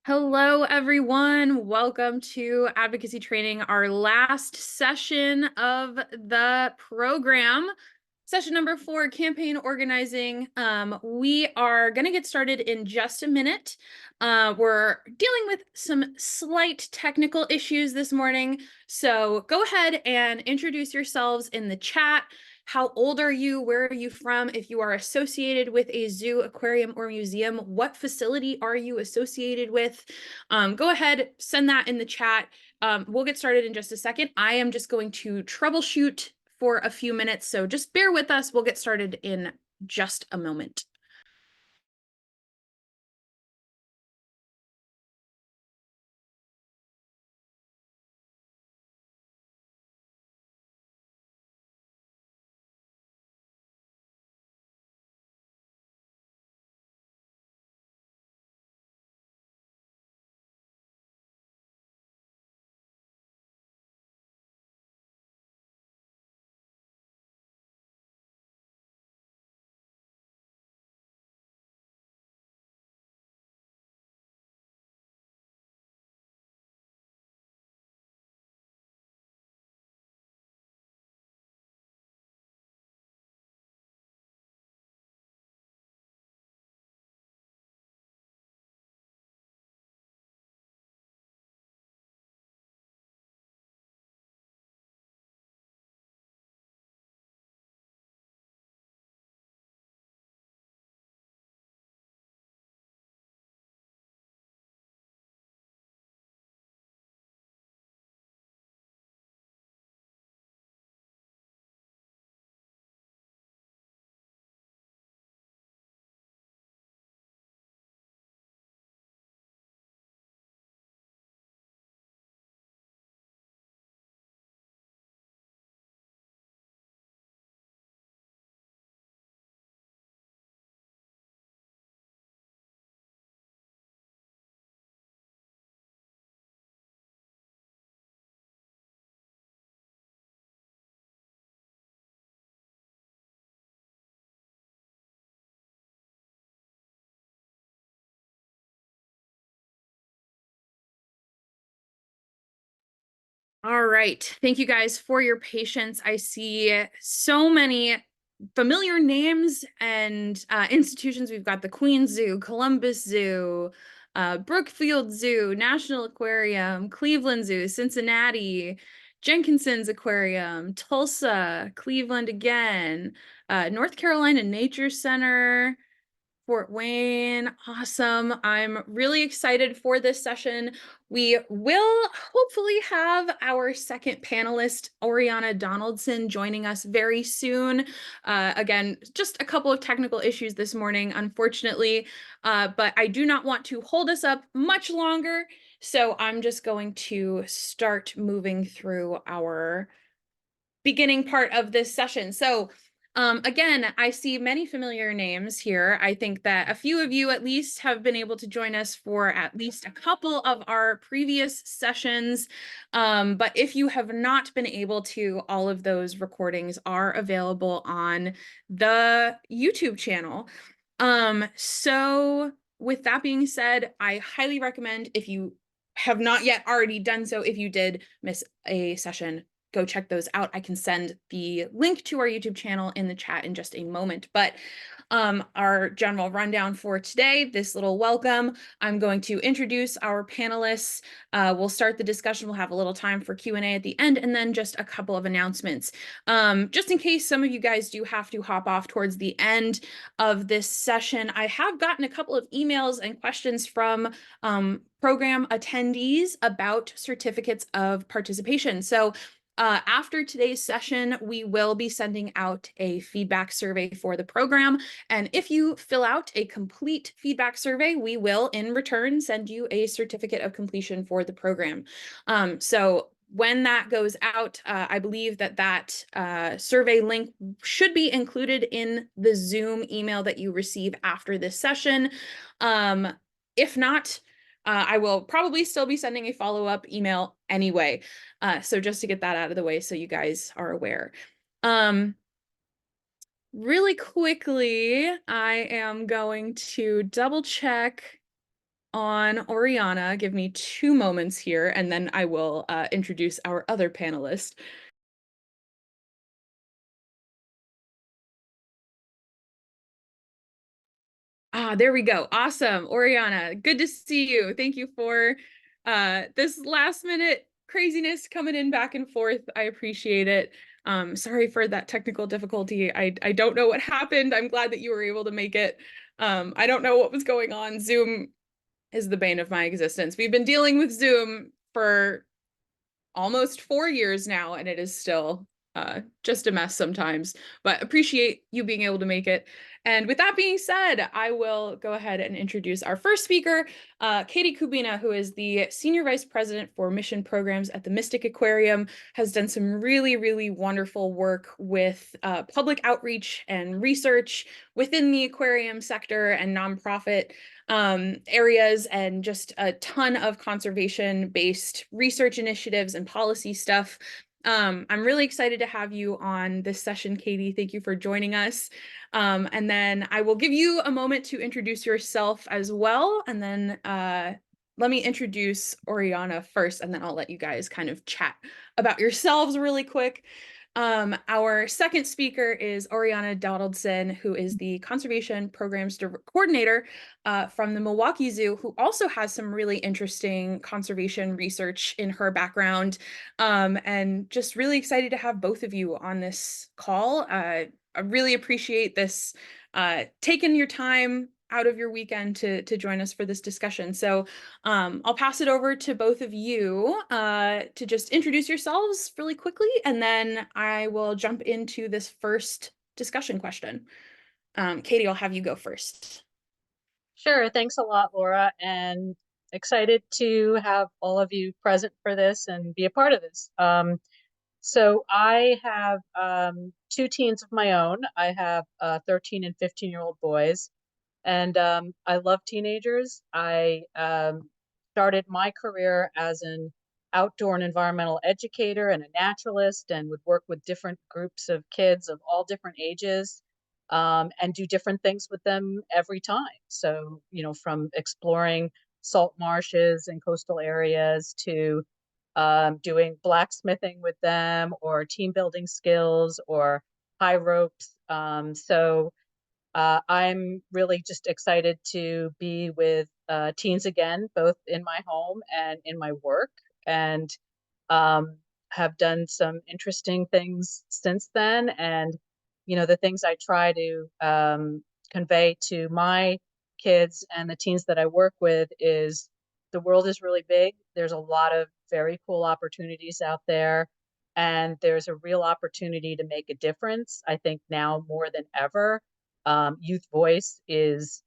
Hello, everyone. Welcome to Advocacy Training, our last session of the program. Session number 4, campaign organizing. We are going to get started in just a minute. We're dealing with some slight technical issues this morning, so go ahead and introduce yourselves in the chat. How old are you? Where are you from? If you are associated with a zoo, aquarium, or museum, what facility are you associated with? Go ahead, send that in the chat. We'll get started in just a second. I am just going to troubleshoot for a few minutes, so just bear with us. We'll get started in just a moment. All right. Thank you guys for your patience. I see so many familiar names and institutions. We've got the Queen Zoo, Columbus Zoo, Brookfield Zoo, National Aquarium, Cleveland Zoo, Cincinnati, Jenkinson's Aquarium, Tulsa, Cleveland again, North Carolina Nature Center, Fort Wayne. Awesome. I'm really excited for this session. We will hopefully have our second panelist, Oriana Donaldson, joining us very soon. Again, just a couple of technical issues this morning, unfortunately, but I do not want to hold us up much longer. So I'm just going to start moving through our beginning part of this session. So again, I see many familiar names here. I think that a few of you at least have been able to join us for at least a couple of our previous sessions. But if you have not been able to, all of those recordings are available on the YouTube channel. So with that being said, I highly recommend, if you have not yet already done so, if you did miss a session, go check those out. I can send the link to our YouTube channel in the chat in just a moment. But our general rundown for today, this little welcome, I'm going to introduce our panelists. We'll start the discussion. We'll have a little time for Q&A at the end, and then just a couple of announcements. Just in case some of you guys do have to hop off towards the end of this session, I have gotten a couple of emails and questions from program attendees about certificates of participation. So after today's session, we will be sending out a feedback survey for the program. And if you fill out a complete feedback survey, we will in return send you a certificate of completion for the program. So when that goes out, I believe that survey link should be included in the Zoom email that you receive after this session. If not, I will probably still be sending a follow-up email anyway. So just to get that out of the way so you guys are aware. Really quickly, I am going to double check on Oriana. Give me 2 moments here, and then I will introduce our other panelist. There we go. Awesome. Oriana, good to see you. Thank you for this last minute craziness coming in back and forth. I appreciate it. Sorry for that technical difficulty. I don't know what happened. I'm glad that you were able to make it. I don't know what was going on. Zoom is the bane of my existence. We've been dealing with Zoom for almost 4 years now, and it is still just a mess sometimes, but appreciate you being able to make it. And with that being said, I will go ahead and introduce our first speaker, Katie Cubina, who is the Senior Vice President for Mission Programs at the Mystic Aquarium, has done some really, really wonderful work with public outreach and research within the aquarium sector and nonprofit areas, and just a ton of conservation-based research initiatives and policy stuff. I'm really excited to have you on this session, Katie. Thank you for joining us. And then I will give you a moment to introduce yourself as well. And then let me introduce Oriana first, and then I'll let you guys kind of chat about yourselves really quick. Our second speaker is Oriana Donaldson, who is the Conservation Programs Coordinator from the Milwaukee Zoo, who also has some really interesting conservation research in her background. And just really excited to have both of you on this call. I really appreciate this, taking your time out of your weekend to join us for this discussion. So I'll pass it over to both of you to just introduce yourselves really quickly, and then I will jump into this first discussion question. Katie, I'll have you go first. Sure. Thanks a lot, Laura, and excited to have all of you present for this and be a part of this. So I have two teens of my own. I have 13 and 15-year-old boys, and I love teenagers. I started my career as an outdoor and environmental educator and a naturalist, and would work with different groups of kids of all different ages, and do different things with them every time. So, from exploring salt marshes and coastal areas to doing blacksmithing with them, or team building skills, or high ropes. I'm really just excited to be with teens again, both in my home and in my work, and um, have done some interesting things since then. And, the things I try to convey to my kids and the teens that I work with is the world is really big. There's a lot of very cool opportunities out there, and there's a real opportunity to make a difference. I think now more than ever, youth voice is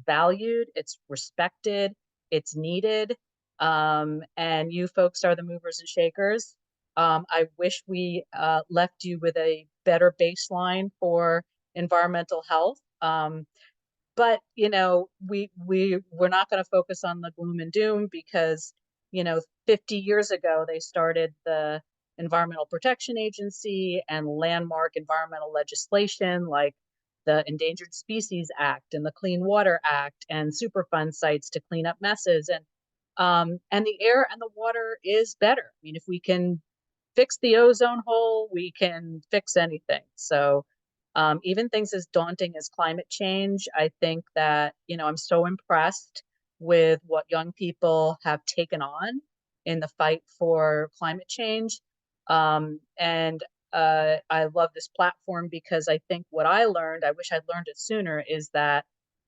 valued, it's respected, it's needed, and you folks are the movers and shakers. I wish we left you with a better baseline for environmental health. But we're not going to focus on the gloom and doom, because 50 years ago they started the Environmental Protection Agency and landmark environmental legislation like the Endangered Species Act and the Clean Water Act and Superfund sites to clean up messes, and the air and the water is better. I mean, if we can fix the ozone hole, we can fix anything. So even things as daunting as climate change, I think that, I'm so impressed with what young people have taken on in the fight for climate change. And I love this platform, because I think what I learned, I wish I'd learned it sooner, is that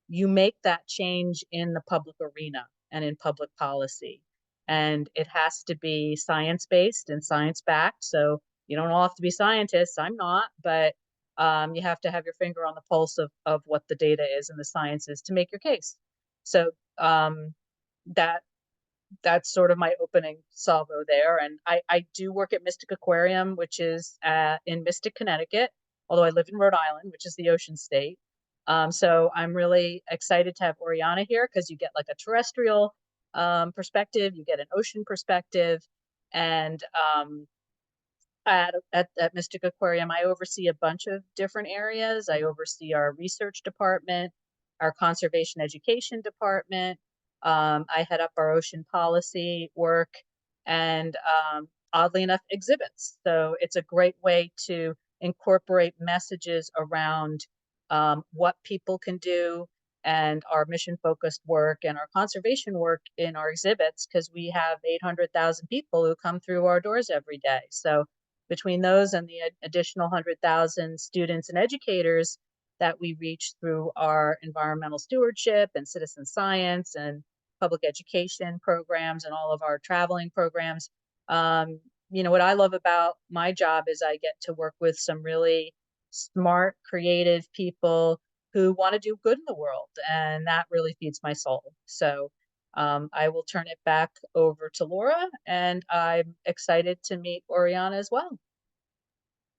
you make that change in the public arena and in public policy. And it has to be science-based and science-backed. So you don't all have to be scientists. I'm not, but you have to have your finger on the pulse of what the data is and the science is to make your case. So that's sort of my opening salvo there. And I do work at Mystic Aquarium, which is in Mystic, Connecticut, although I live in Rhode Island, which is the ocean state. So I'm really excited to have Oriana here, because you get like a terrestrial perspective, you get an ocean perspective. And at Mystic Aquarium, I oversee a bunch of different areas. I oversee our research department, our conservation education department, I head up our ocean policy work and oddly enough, exhibits. So it's a great way to incorporate messages around what people can do and our mission focused work and our conservation work in our exhibits, because we have 800,000 people who come through our doors every day. So between those and the additional 100,000 students and educators that we reach through our environmental stewardship and citizen science and public education programs and all of our traveling programs. What I love about my job is I get to work with some really smart, creative people who want to do good in the world, and that really feeds my soul. So I will turn it back over to Laura, and I'm excited to meet Oriana as well.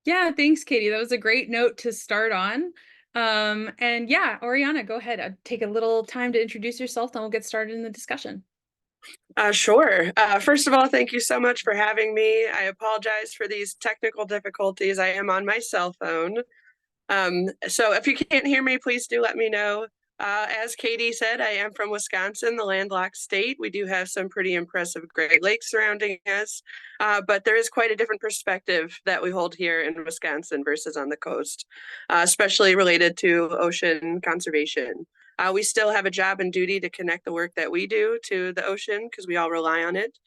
Yeah, thanks, Katie. That was a great note to start on. And yeah, Oriana, go ahead. Take a little time to introduce yourself, then we'll get started in the discussion. Sure. First of all, thank you so much for having me. I apologize for these technical difficulties. I am on my cell phone. So if you can't hear me, please do let me know. As Katie said, I am from Wisconsin, the landlocked state. We do have some pretty impressive Great Lakes surrounding us, but there is quite a different perspective that we hold here in Wisconsin versus on the coast, especially related to ocean conservation. We still have a job and duty to connect the work that we do to the ocean because we all rely on it.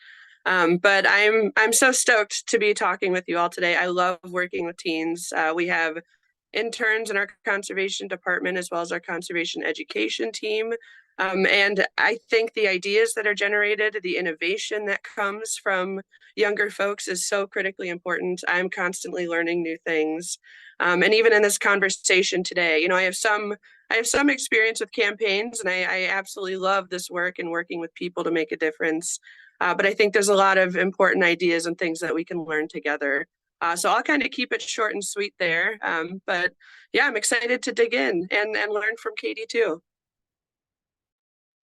But I'm so stoked to be talking with you all today. I love working with teens. We have interns in our conservation department as well as our conservation education team. And I think the ideas that are generated, the innovation that comes from younger folks is so critically important. I'm constantly learning new things. And even in this conversation today, I have some experience with campaigns, and I absolutely love this work and working with people to make a difference. But I think there's a lot of important ideas and things that we can learn together. So I'll kind of keep it short and sweet there. But yeah, I'm excited to dig in and learn from Katie too.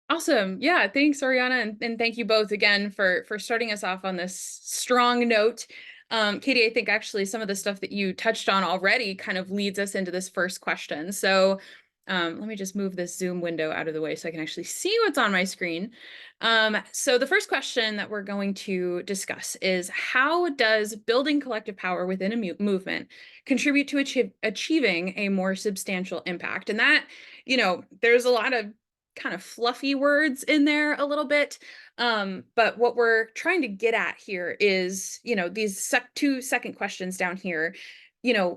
Awesome. Yeah, thanks, Oriana, and thank you both again for starting us off on this strong note. Katie, I think actually some of the stuff that you touched on already kind of leads us into this first question. So let me just move this Zoom window out of the way so I can actually see what's on my screen. So the first question that we're going to discuss is, how does building collective power within a movement contribute to achieving a more substantial impact? And that, there's a lot of kind of fluffy words in there a little bit. But what we're trying to get at here is, these two second questions down here.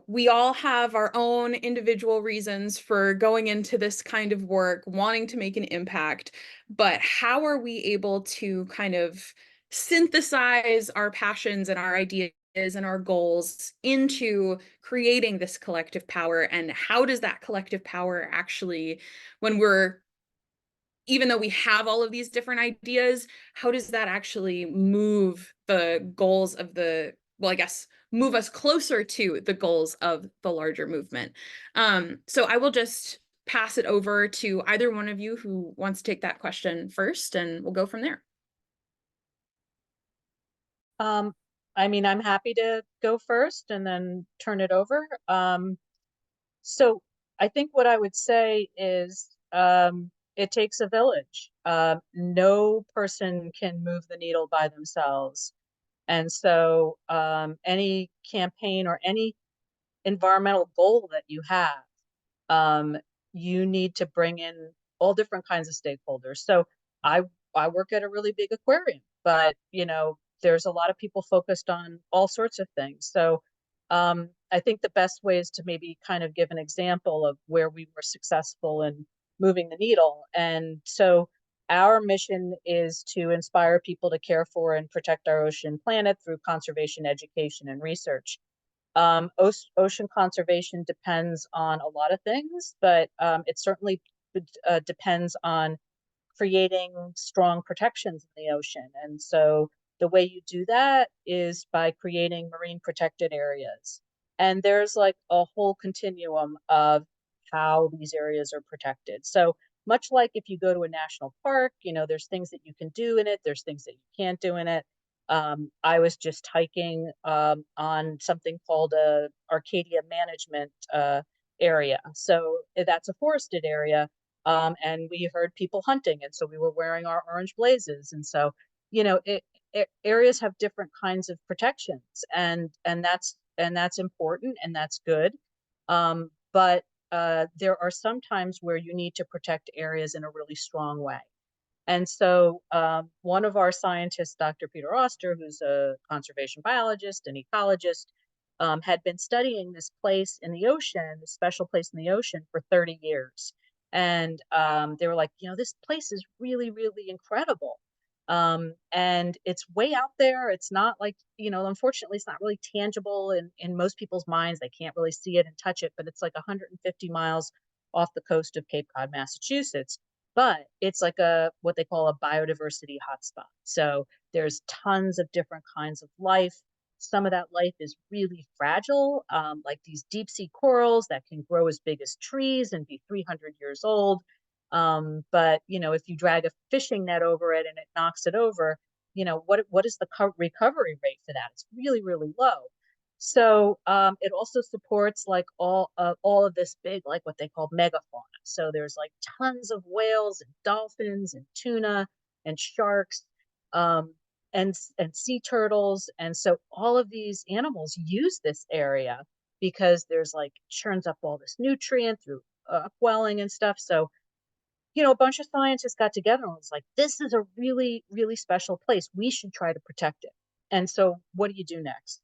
We all have our own individual reasons for going into this kind of work, wanting to make an impact, but how are we able to kind of synthesize our passions and our ideas and our goals into creating this collective power? And how does that collective power actually, when we're even though we have all of these different ideas, how does that actually move the goals of well, I guess, move us closer to the goals of the larger movement? So I will just pass it over to either one of you who wants to take that question first, and we'll go from there. I'm happy to go first and then turn it over. So I think what I would say is it takes a village. No person can move the needle by themselves. And so any campaign or any environmental goal that you have, you need to bring in all different kinds of stakeholders. So I I work at a really big aquarium, but there's a lot of people focused on all sorts of things. So I think the best way is to maybe kind of give an example of where we were successful in moving the needle. And so our mission is to inspire people to care for and protect our ocean planet through conservation, education, and research. Ocean conservation depends on a lot of things, but it certainly depends on creating strong protections in the ocean. And so the way you do that is by creating marine protected areas. And there's like a whole continuum of how these areas are protected. So much like if you go to a national park, there's things that you can do in it, there's things that you can't do in it. I was just hiking on something called a Arcadia management area. So that's a forested area. And we heard people hunting, and so we were wearing our orange blazes. And so, areas have different kinds of protections, and that's important, and that's good. But there are some times where you need to protect areas in a really strong way. And so one of our scientists, Dr. Peter Oster, who's a conservation biologist and ecologist, had been studying this place in the ocean, this special place in the ocean, for 30 years. And they were like, this place is really, really incredible. And it's way out there. It's not like, unfortunately, it's not really tangible in most people's minds. They can't really see it and touch it, but it's like 150 miles off the coast of Cape Cod, Massachusetts. But it's like what they call a biodiversity hotspot. So there's tons of different kinds of life. Some of that life is really fragile, like these deep sea corals that can grow as big as trees and be 300 years old. But if you drag a fishing net over it and it knocks it over, what is the recovery rate for that? It's really, really low. So it also supports like all of this big, like what they call megafauna. So there's like tons of whales and dolphins and tuna and sharks, and sea turtles. And so all of these animals use this area because there's like churns up all this nutrient through upwelling and stuff. So a bunch of scientists got together and was like, this is a really, really special place. We should try to protect it. And so what do you do next?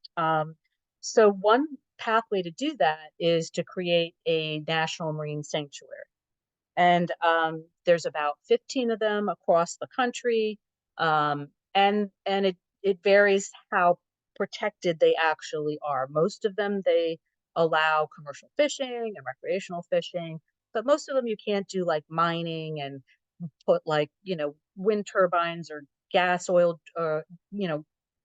So one pathway to do that is to create a national marine sanctuary. And there's about 15 of them across the country. And it varies how protected they actually are. Most of them, they allow commercial fishing and recreational fishing, but most of them you can't do like mining and put like, wind turbines or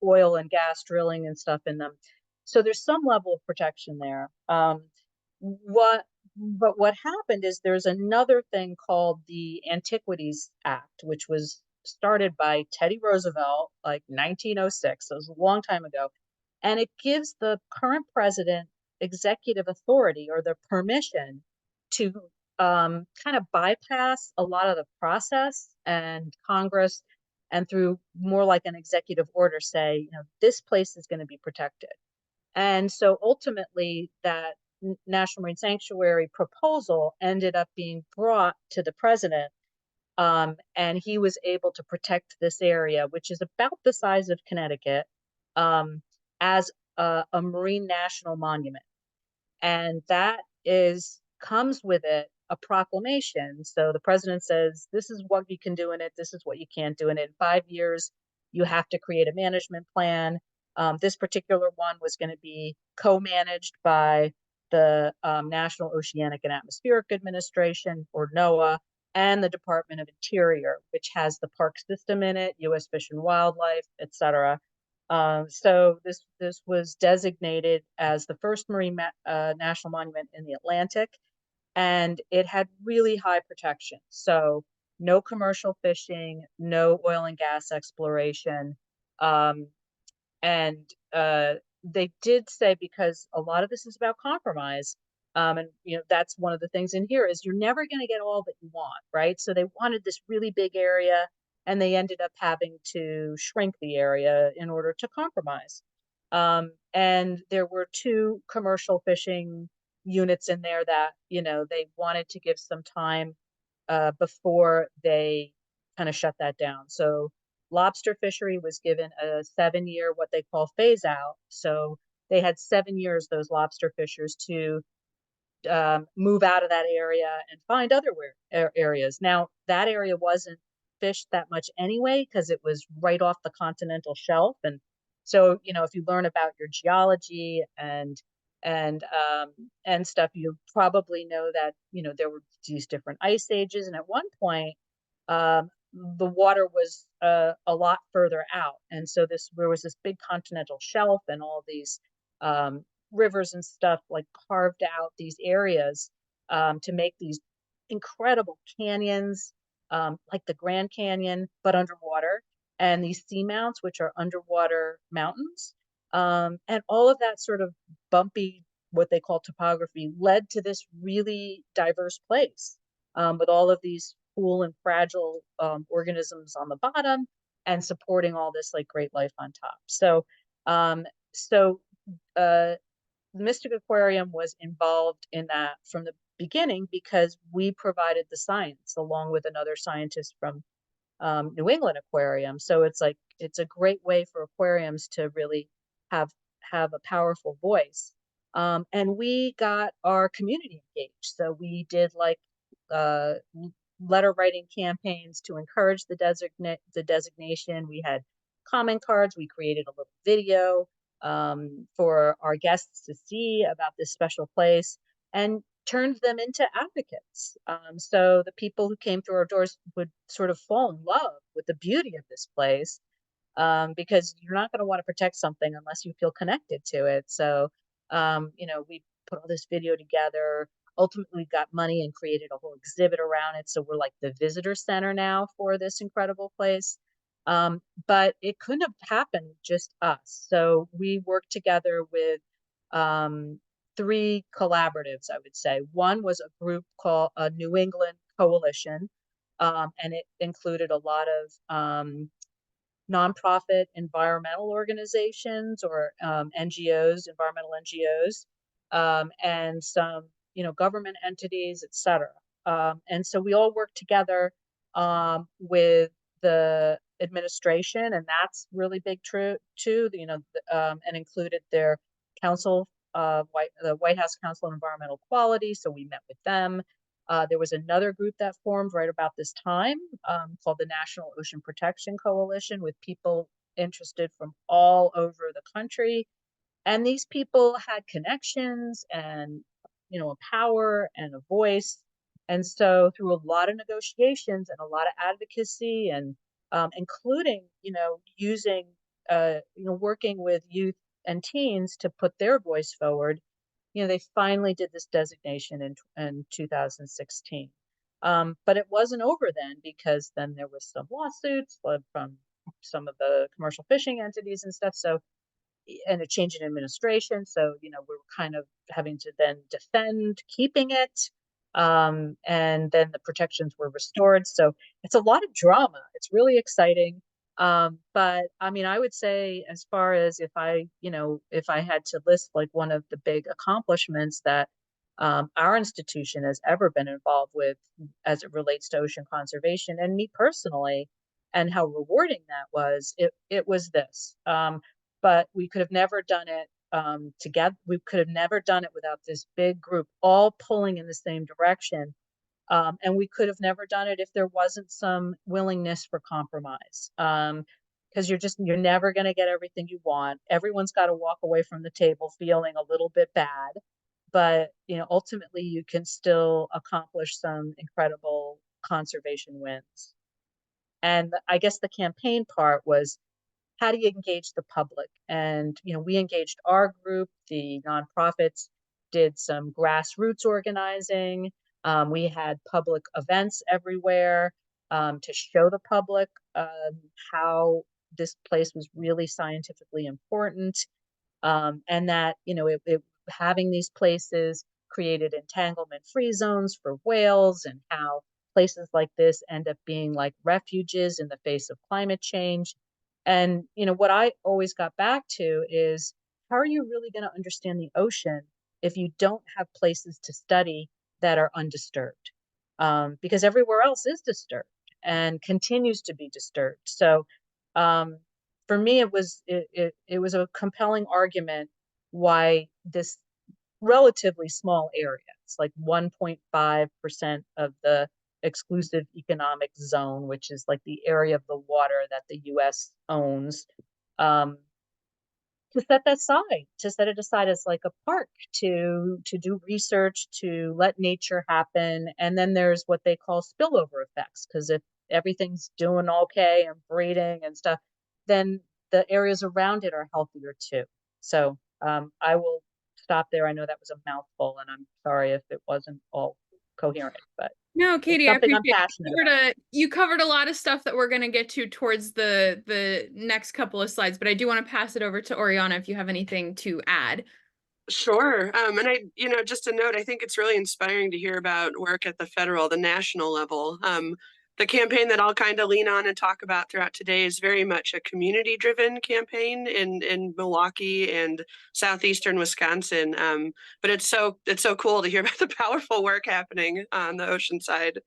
oil and gas drilling and stuff in them. So there's some level of protection there. What happened is there's another thing called the Antiquities Act, which was started by Teddy Roosevelt, like 1906. So it was a long time ago. And it gives the current president executive authority or the permission to kind of bypass a lot of the process and Congress, and through more like an executive order say, this place is going to be protected. And so ultimately that National Marine Sanctuary proposal ended up being brought to the president, and he was able to protect this area, which is about the size of Connecticut, as a marine national monument. And that comes with it a proclamation. So the president says, this is what you can do in it, this is what you can't do in it. In 5 years, you have to create a management plan. This particular one was going to be co-managed by the National Oceanic and Atmospheric Administration, or NOAA, and the Department of Interior, which has the park system in it, U.S. Fish and Wildlife, etc. So this was designated as the first marine national monument in the Atlantic, and it had really high protection. So no commercial fishing, no oil and gas exploration, and they did say, because a lot of this is about compromise, and that's one of the things in here is you're never going to get all that you want, right? So they wanted this really big area, and they ended up having to shrink the area in order to compromise. And there were 2 commercial fishing units in there that they wanted to give some time before they kind of shut that down. So lobster fishery was given a 7-year, what they call phase out. So they had 7 years, those lobster fishers, to move out of that area and find other areas. Now, that area wasn't fished that much anyway, because it was right off the continental shelf. And so, if you learn about your geology and stuff, you probably know that, there were these different ice ages. And at one point, the water was a lot further out. And so there was this big continental shelf, and all these rivers and stuff like carved out these areas to make these incredible canyons, like the Grand Canyon, but underwater, and these seamounts, which are underwater mountains. And all of that sort of bumpy, what they call topography, led to this really diverse place. with all of these cool and fragile organisms on the bottom, and supporting all this like great life on top. So, um, so uh, Mystic Aquarium was involved in that from the beginning because we provided the science along with another scientist from New England Aquarium. So it's a great way for aquariums to really have have a powerful voice. And we got our community engaged. So we did like uh, letter writing campaigns to encourage the designation. We had comment cards. We created a little video for our guests to see about this special place, and turned them into advocates. So the people who came through our doors would sort of fall in love with the beauty of this place, because you're not going to want to protect something unless you feel connected to it. So, we put all this video together, ultimately got money and created a whole exhibit around it. So we're like the visitor center now for this incredible place. But it couldn't have happened just us. So we worked together with three collaboratives, I would say. One was a group called a New England Coalition, and it included a lot of nonprofit environmental organizations or NGOs, environmental NGOs, and some, government entities, et cetera. And so we all work together with the administration, and that's really big too, and included their council, the White House Council on Environmental Quality. So we met with them. There was another group that formed right about this time called the National Ocean Protection Coalition, with people interested from all over the country. And these people had connections and, a power and a voice. And so through a lot of negotiations and a lot of advocacy, and including, using, working with youth and teens to put their voice forward, they finally did this designation in 2016. But it wasn't over then, because then there was some lawsuits from some of the commercial fishing entities and stuff. So, and a change in administration. So, we were kind of having to then defend keeping it. And then the protections were restored. So it's a lot of drama. It's really exciting. But I mean, I would say, as far as if I had to list like one of the big accomplishments that our institution has ever been involved with as it relates to ocean conservation, and me personally, and how rewarding that was, it was this. But we could have never done it together. We could have never done it without this big group all pulling in the same direction. And we could have never done it if there wasn't some willingness for compromise. Because you're never going to get everything you want. Everyone's got to walk away from the table feeling a little bit bad, but ultimately you can still accomplish some incredible conservation wins. And I guess the campaign part was, how do you engage the public? And we engaged our group, the nonprofits, did some grassroots organizing. We had public events everywhere to show the public how this place was really scientifically important, and that having these places created entanglement-free zones for whales, and how places like this end up being like refuges in the face of climate change. And what I always got back to is, how are you really going to understand the ocean if you don't have places to study that are undisturbed? Because everywhere else is disturbed and continues to be disturbed. So for me, it was a compelling argument why this relatively small area, it's like 1.5% of the exclusive economic zone, which is like the area of the water that the US owns, to set it aside as like a park to do research, to let nature happen. And then there's what they call spillover effects, because if everything's doing okay and breeding and stuff, then the areas around it are healthier too. So I will stop there. I know that was a mouthful, and I'm sorry if it wasn't all coherent, but No, it's Katie, I something appreciate I'm passionate about. you covered a lot of stuff that we're going to get to towards the next couple of slides, but I do want to pass it over to Oriana if you have anything to add. Sure. And just a note, I think it's really inspiring to hear about work at the national level. The campaign that I'll kind of lean on and talk about throughout today is very much a community-driven campaign in Milwaukee and southeastern Wisconsin. But it's so cool to hear about the powerful work happening on the ocean side.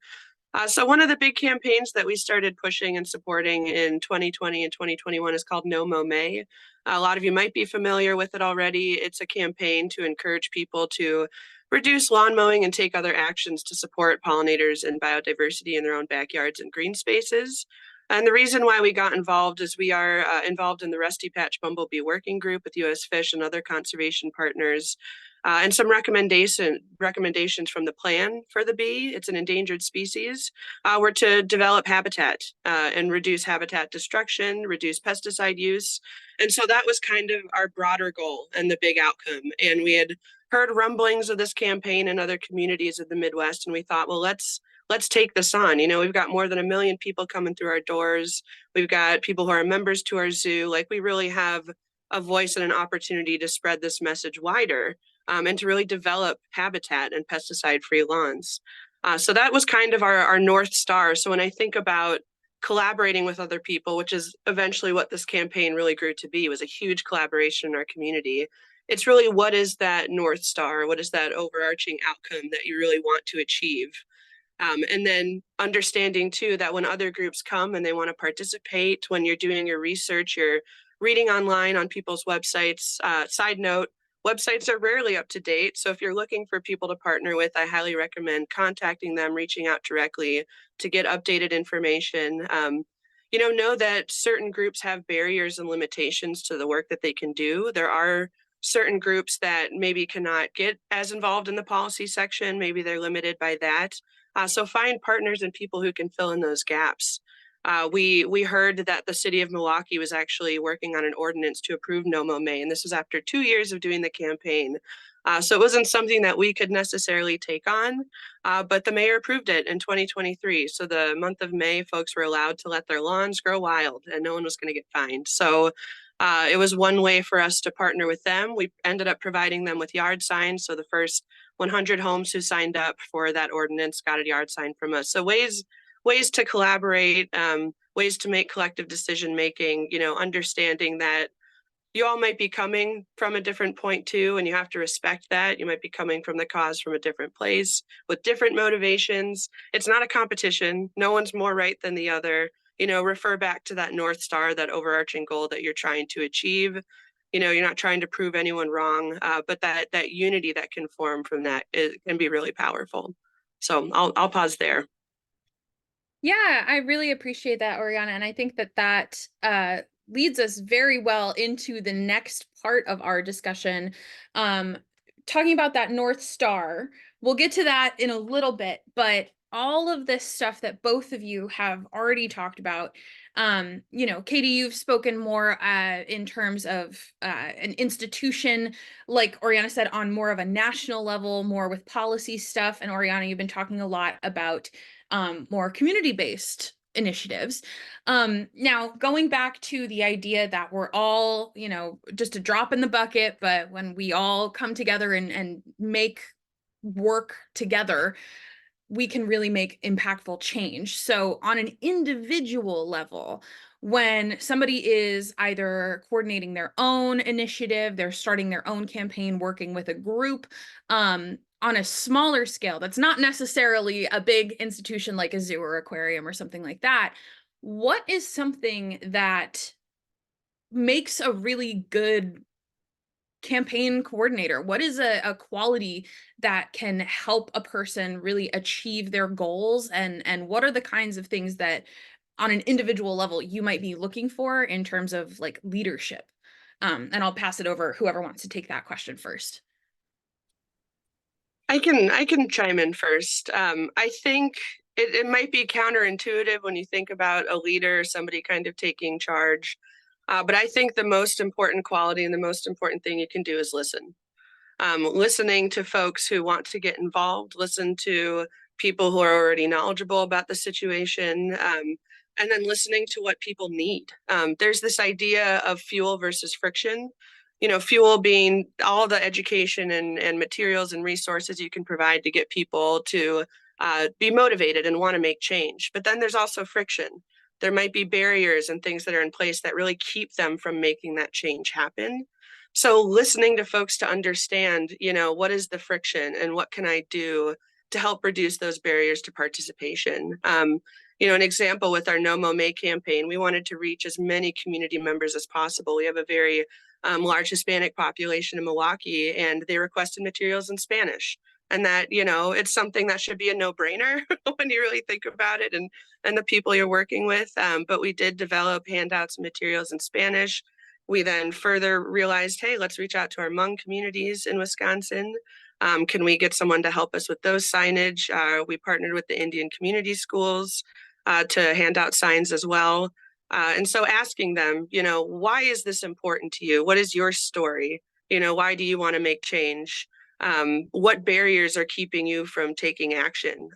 So one of the big campaigns that we started pushing and supporting in 2020 and 2021 is called No Mow May. A lot of you might be familiar with it already. It's a campaign to encourage people to reduce lawn mowing and take other actions to support pollinators and biodiversity in their own backyards and green spaces. And the reason why we got involved is we are involved in the Rusty Patch Bumblebee Working Group with U.S. Fish and other conservation partners. And some recommendations from the plan for the bee. It's an endangered species. Were to develop habitat and reduce habitat destruction, reduce pesticide use. And so that was kind of our broader goal and the big outcome. And we had heard rumblings of this campaign in other communities of the Midwest, and we thought, well, let's take this on. We've got more than 1 million people coming through our doors. We've got people who are members to our zoo. Like, we really have a voice and an opportunity to spread this message wider. And to really develop habitat and pesticide-free lawns. So that was kind of our North Star. So when I think about collaborating with other people, which is eventually what this campaign really grew to be, was a huge collaboration in our community. It's really, what is that North Star? What is that overarching outcome that you really want to achieve? And then understanding too that when other groups come and they want to participate, when you're doing your research, you're reading online on people's websites. Side note, websites are rarely up to date. So if you're looking for people to partner with, I highly recommend contacting them, reaching out directly to get updated information. Know that certain groups have barriers and limitations to the work that they can do. There are certain groups that maybe cannot get as involved in the policy section. Maybe they're limited by that. So find partners and people who can fill in those gaps. We heard that the city of Milwaukee was actually working on an ordinance to approve No Mow May, and this was after 2 years of doing the campaign. So it wasn't something that we could necessarily take on, but the mayor approved it in 2023. So the month of May, folks were allowed to let their lawns grow wild, and no one was going to get fined. So it was one way for us to partner with them. We ended up providing them with yard signs. So the first 100 homes who signed up for that ordinance got a yard sign from us. So ways to collaborate, ways to make collective decision making, understanding that you all might be coming from a different point too, and you have to respect that. You might be coming from the cause from a different place with different motivations. It's not a competition. No one's more right than the other. Refer back to that North Star, that overarching goal that you're trying to achieve. You're not trying to prove anyone wrong, but that unity that can form from that can be really powerful. So I'll pause there. Yeah, I really appreciate that, Oriana. And I think that leads us very well into the next part of our discussion. Talking about that North Star, we'll get to that in a little bit, but all of this stuff that both of you have already talked about, Katie, you've spoken more in terms of an institution, like Oriana said, on more of a national level, more with policy stuff. And Oriana, you've been talking a lot about more community-based initiatives. Now, going back to the idea that we're all, just a drop in the bucket, but when we all come together and make work together, we can really make impactful change. So on an individual level, when somebody is either coordinating their own initiative, they're starting their own campaign, working with a group, on a smaller scale, that's not necessarily a big institution like a zoo or aquarium or something like that, what is something that makes a really good campaign coordinator? What is a quality that can help a person really achieve their goals? And what are the kinds of things that on an individual level you might be looking for in terms of like leadership? And I'll pass it over whoever wants to take that question first. I can chime in first. I think it might be counterintuitive when you think about a leader, somebody kind of taking charge. But I think the most important quality and the most important thing you can do is listen. Listening to folks who want to get involved, listen to people who are already knowledgeable about the situation, and then listening to what people need. There's this idea of fuel versus friction. fuel being all the education and materials and resources you can provide to get people to be motivated and want to make change. But then there's also friction. There might be barriers and things that are in place that really keep them from making that change happen. So listening to folks to understand, what is the friction and what can I do to help reduce those barriers to participation. An example with our No Mo May campaign, we wanted to reach as many community members as possible. We have a very large Hispanic population in Milwaukee, and they requested materials in Spanish. And that, it's something that should be a no-brainer when you really think about it and the people you're working with. But we did develop handouts and materials in Spanish. We then further realized, hey, let's reach out to our Hmong communities in Wisconsin. Can we get someone to help us with those signage? We partnered with the Indian community schools to hand out signs as well. And so asking them, why is this important to you? What is your story? Why do you want to make change? What barriers are keeping you from taking action?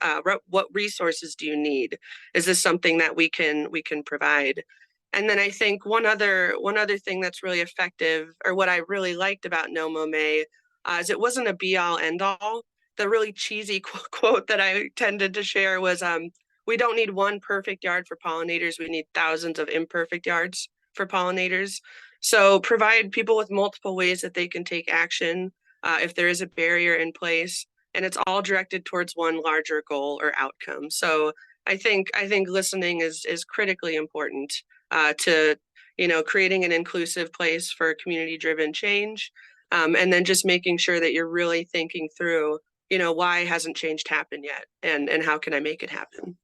What resources do you need? Is this something that we can provide? And then I think one other thing that's really effective, or what I really liked about No Mo May, is it wasn't a be all end all. The really cheesy quote that I tended to share was, we don't need one perfect yard for pollinators. We need thousands of imperfect yards for pollinators. So provide people with multiple ways that they can take action if there is a barrier in place, and it's all directed towards one larger goal or outcome. So I think listening is critically important to creating an inclusive place for community-driven change, and then just making sure that you're really thinking through, why hasn't change happened yet, and how can I make it happen?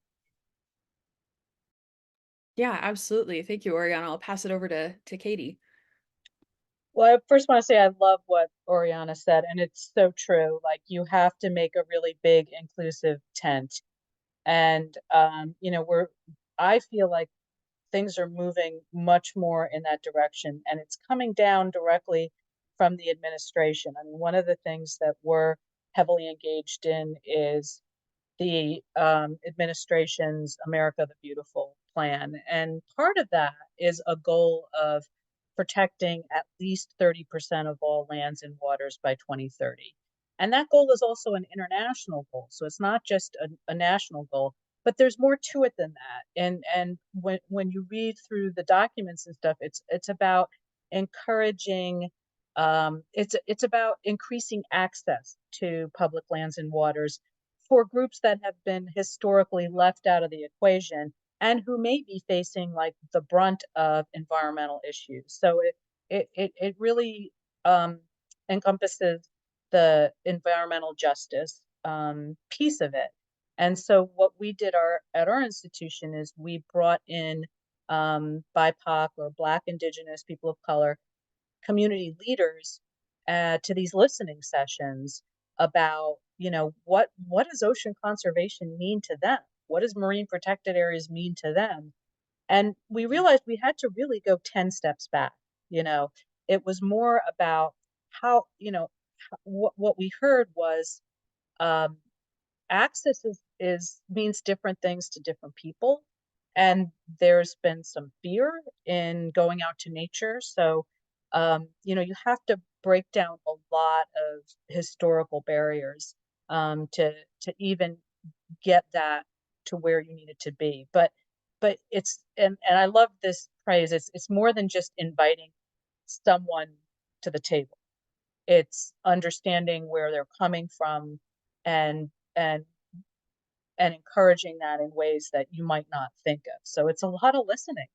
Yeah, absolutely. Thank you, Oriana. I'll pass it over to Katie. Well, I first want to say I love what Oriana said, and it's so true. Like, you have to make a really big inclusive tent. And I feel like things are moving much more in that direction, and it's coming down directly from the administration. I mean, one of the things that we're heavily engaged in is the administration's America the Beautiful plan. And part of that is a goal of protecting at least 30% of all lands and waters by 2030. And that goal is also an international goal. So it's not just a national goal, but there's more to it than that. And when you read through the documents and stuff, it's about encouraging it's about increasing access to public lands and waters for groups that have been historically left out of the equation and who may be facing like the brunt of environmental issues. So it really encompasses the environmental justice piece of it. And so what we did at our institution is we brought in BIPOC or Black, Indigenous, people of color community leaders to these listening sessions about, what does ocean conservation mean to them? What does marine protected areas mean to them? And we realized we had to really go 10 steps back. It was more about how, what we heard was um, access is means different things to different people. And there's been some fear in going out to nature. So, you have to break down a lot of historical barriers to even get that to where you need it to be. But it's and I love this phrase. It's more than just inviting someone to the table. It's understanding where they're coming from and and and encouraging that in ways that you might not think of. So it's a lot of listening,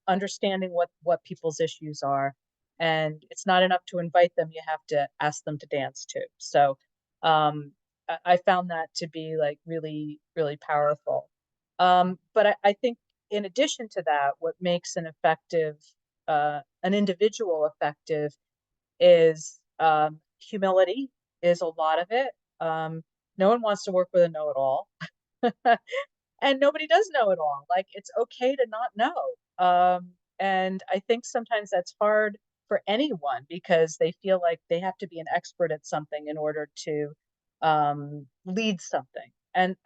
understanding what people's issues are, and it's not enough to invite them. You have to ask them to dance too. So I found that to be like really, really powerful. But I think in addition to that, what makes an individual effective is humility is a lot of it. No one wants to work with a know-it-all. And nobody does know it all. Like, it's okay to not know. And I think sometimes that's hard for anyone because they feel like they have to be an expert at something in order to lead something. And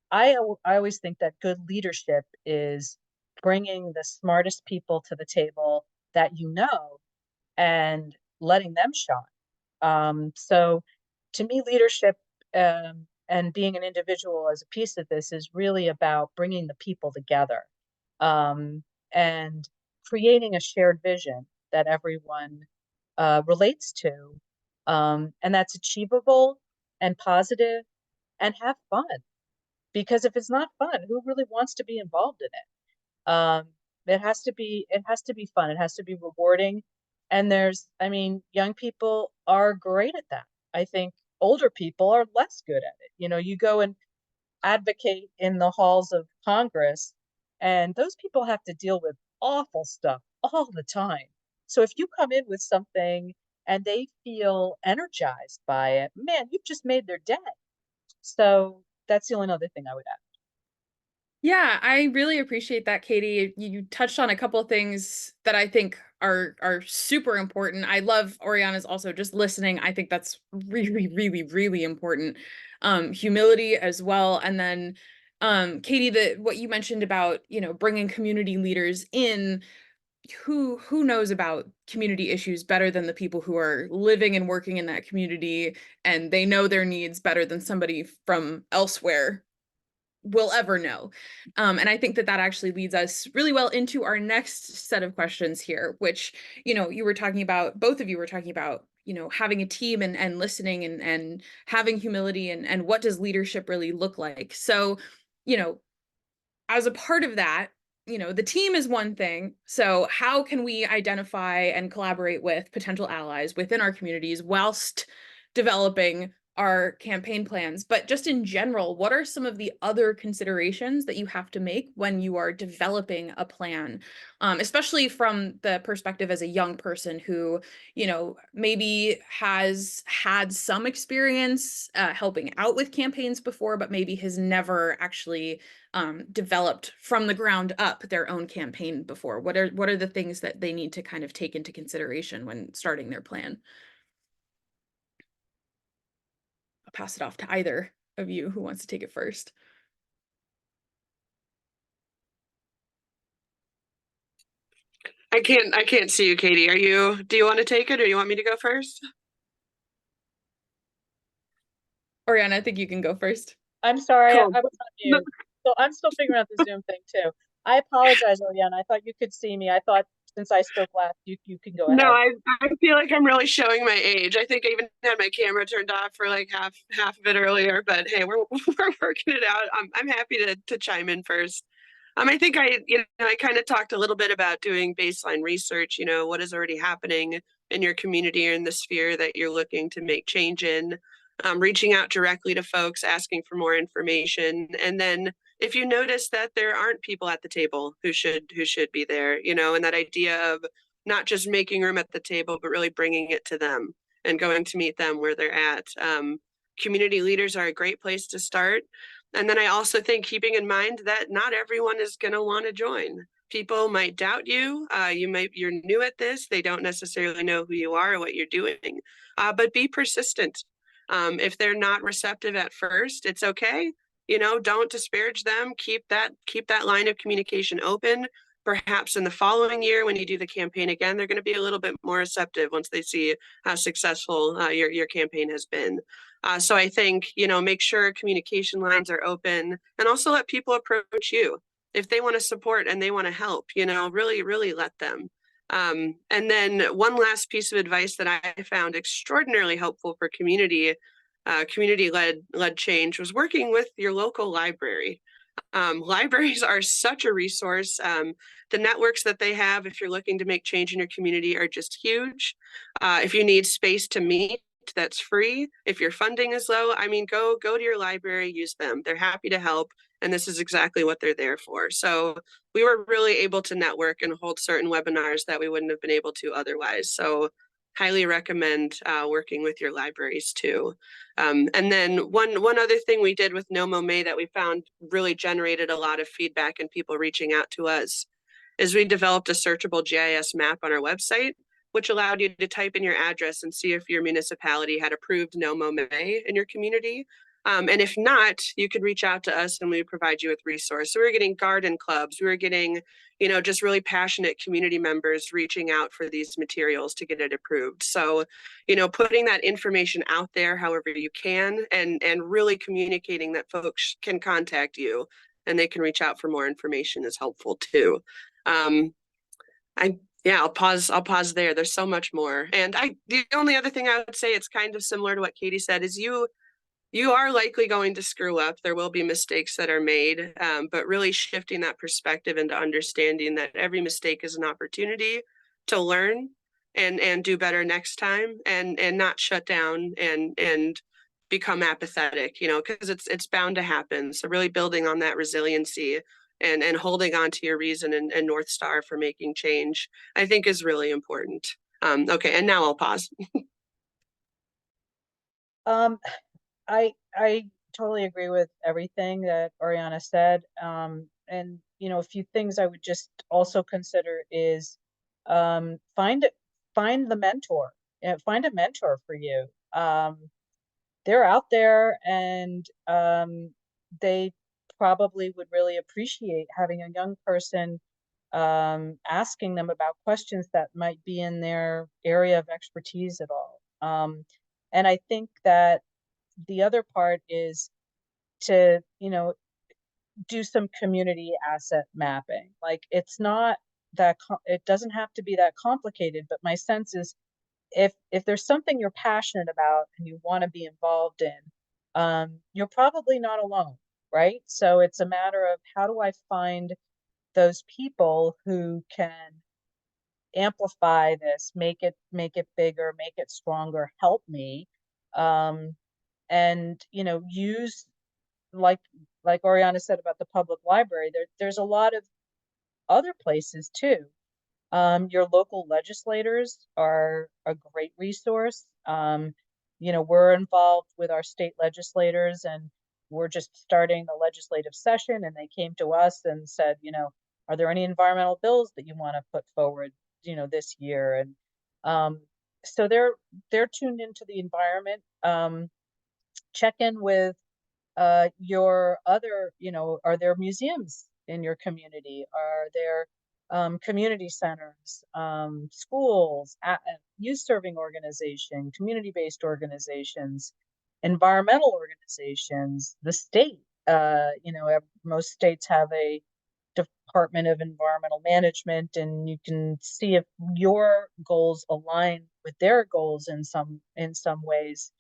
I always think that good leadership is bringing the smartest people to the table that and letting them shine. So to me, leadership and being an individual as a piece of this is really about bringing the people together, and creating a shared vision that everyone relates to, and that's achievable and positive and have fun. Because if it's not fun, who really wants to be involved in it? It has to be fun. It has to be rewarding. And young people are great at that. I think older people are less good at it. You go and advocate in the halls of Congress, and those people have to deal with awful stuff all the time. So if you come in with something and they feel energized by it, man, you've just made their day. So that's the only other thing I would add. Yeah, I really appreciate that, Katie. You touched on a couple of things that I think are super important. I love Oriana's also just listening. I think that's really, really, really important. Humility as well. And then, Katie, what you mentioned about, bringing community leaders in, who knows about community issues better than the people who are living and working in that community, and they know their needs better than somebody from elsewhere will ever know. And I think that actually leads us really well into our next set of questions here, which, you were talking about, both of you were talking about, having a team and listening and having humility and what does leadership really look like. So, as a part of that, the team is one thing. So how can we identify and collaborate with potential allies within our communities whilst developing our campaign plans? But just in general, what are some of the other considerations that you have to make when you are developing a plan, especially from the perspective as a young person who, maybe has had some experience helping out with campaigns before, but maybe has never actually developed from the ground up their own campaign before? What are the things that they need to kind of take into consideration when starting their plan? I'll pass it off to either of you who wants to take it first. I can't see you, Katie. Do you want to take it or you want me to go first? Oriana, I think you can go first. I'm sorry, Cool. I was on mute. So I'm still figuring out the Zoom thing too. I apologize, Oriana. I thought you could see me. I thought since I spoke last, you can go No, ahead. I feel like I'm really showing my age. I think I even had my camera turned off for like half of it earlier, but hey, we're we're working it out. I'm happy to chime in first. I think I kind of talked a little bit about doing baseline research, what is already happening in your community or in the sphere that you're looking to make change in, reaching out directly to folks, asking for more information. And then if you notice that there aren't people at the table who should be there, and that idea of not just making room at the table, but really bringing it to them and going to meet them where they're at. Community leaders are a great place to start. And then I also think keeping in mind that not everyone is going to want to join. People might doubt you. You're new at this. They don't necessarily know who you are or what you're doing. But be persistent. If they're not receptive at first, it's okay. Don't disparage them. Keep that line of communication open. Perhaps in the following year, when you do the campaign again, they're going to be a little bit more receptive once they see how successful your campaign has been. So I think, make sure communication lines are open and also let people approach you. If they want to support and they want to help, really, really let them. And then one last piece of advice that I found extraordinarily helpful for community-led change was working with your local library. Libraries are such a resource. The networks that they have, if you're looking to make change in your community, are just huge. If you need space to meet, that's free. If your funding is low, go to your library, use them. They're happy to help. And this is exactly what they're there for. So we were really able to network and hold certain webinars that we wouldn't have been able to otherwise. So highly recommend working with your libraries too. And then one other thing we did with No Mo May that we found really generated a lot of feedback and people reaching out to us is we developed a searchable GIS map on our website, which allowed you to type in your address and see if your municipality had approved No Mo May in your community. And if not, you could reach out to us and we provide you with resources. So we were getting garden clubs. We were getting, just really passionate community members reaching out for these materials to get it approved. So, putting that information out there however you can, and really communicating that folks can contact you and they can reach out for more information is helpful too. I'll pause there. There's so much more. And the only other thing I would say, it's kind of similar to what Katie said, is you are likely going to screw up. There will be mistakes that are made, but really shifting that perspective into understanding that every mistake is an opportunity to learn and do better next time, and not shut down and become apathetic, because it's bound to happen. So really building on that resiliency and holding on to your reason and North Star for making change, I think is really important. Okay, and now I'll pause. I totally agree with everything that Oriana said. And a few things I would just also consider is find the mentor. Find a mentor for you. They're out there, and they probably would really appreciate having a young person asking them about questions that might be in their area of expertise at all. And I think that the other part is to, do some community asset mapping. Like, it's not that it doesn't have to be that complicated, but my sense is if there's something you're passionate about and you want to be involved in, you're probably not alone, right? So it's a matter of, how do I find those people who can amplify this, make it bigger, make it stronger, help me, and use, like Oriana said about the public library, there's a lot of other places too. Your local legislators are a great resource. We're involved with our state legislators, and we're just starting the legislative session, and they came to us and said, are there any environmental bills that you want to put forward, this year? And so they're tuned into the environment. Check in with your other, are there museums in your community? Are there community centers, schools, youth serving organization, community-based organizations, environmental organizations, the state? Most states have a Department of Environmental Management, and you can see if your goals align with their goals in some ways.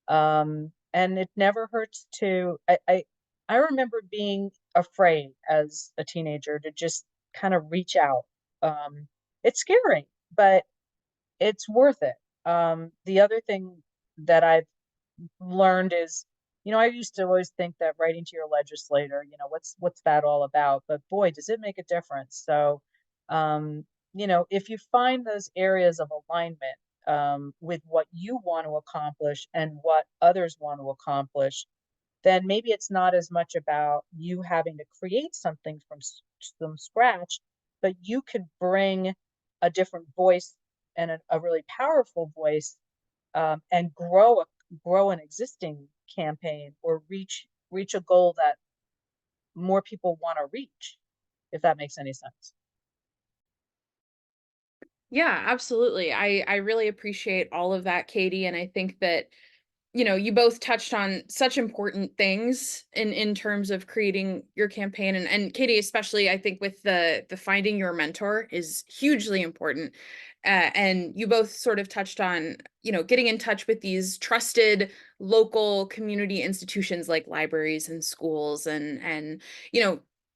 And it never hurts to, I remember being afraid as a teenager to just kind of reach out. It's scary, but it's worth it. The other thing that I've learned is, I used to always think that writing to your legislator, what's that all about? But boy, does it make a difference. So, if you find those areas of alignment with what you want to accomplish and what others want to accomplish, then maybe it's not as much about you having to create something from scratch, but you could bring a different voice and a really powerful voice, and grow an existing campaign, or reach a goal that more people want to reach, if that makes any sense. Yeah, absolutely. I really appreciate all of that, Katie. And I think that, you both touched on such important things in terms of creating your campaign. And Katie, especially, I think with the finding your mentor is hugely important. And you both sort of touched on, getting in touch with these trusted local community institutions like libraries and schools, and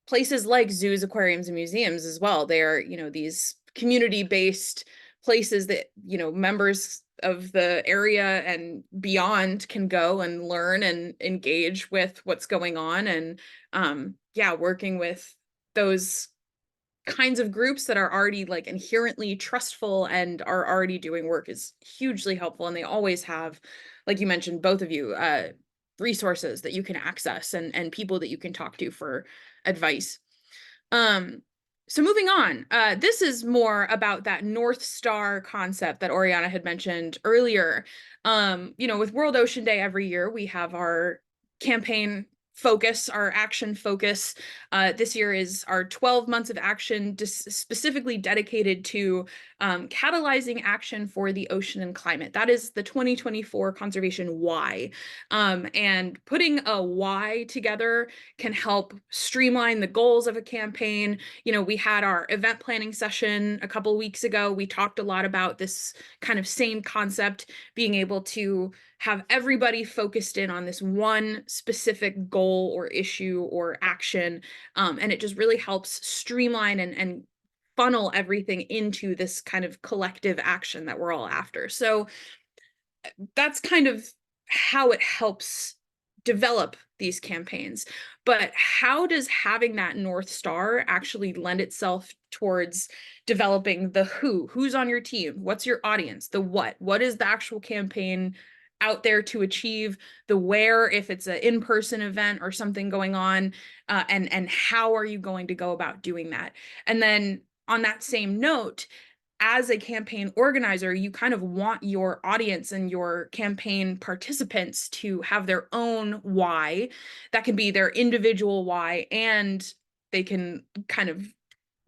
places like zoos, aquariums, and museums as well. They're, these community-based places that, members of the area and beyond can go and learn and engage with what's going on. And working with those kinds of groups that are already like inherently trustful and are already doing work is hugely helpful. And they always have, like you mentioned, both of you, resources that you can access and people that you can talk to for advice. So moving on, this is more about that North Star concept that Oriana had mentioned earlier. With World Ocean Day every year, we have our campaign focus, our action focus. This year is our 12 months of action specifically dedicated to catalyzing action for the ocean and climate. That is the 2024 conservation why. And putting a why together can help streamline the goals of a campaign. You know, we had our event planning session a couple of weeks ago. We talked a lot about this kind of same concept, being able to have everybody focused in on this one specific goal or issue or action. And it just really helps streamline and funnel everything into this kind of collective action that we're all after. So that's kind of how it helps develop these campaigns. But how does having that North Star actually lend itself towards developing the who's on your team, what's your audience, the what is the actual campaign out there to achieve, the where, if it's an in-person event or something going on, and how are you going to go about doing that? And then on that same note, as a campaign organizer, you kind of want your audience and your campaign participants to have their own why. That can be their individual why, and they can kind of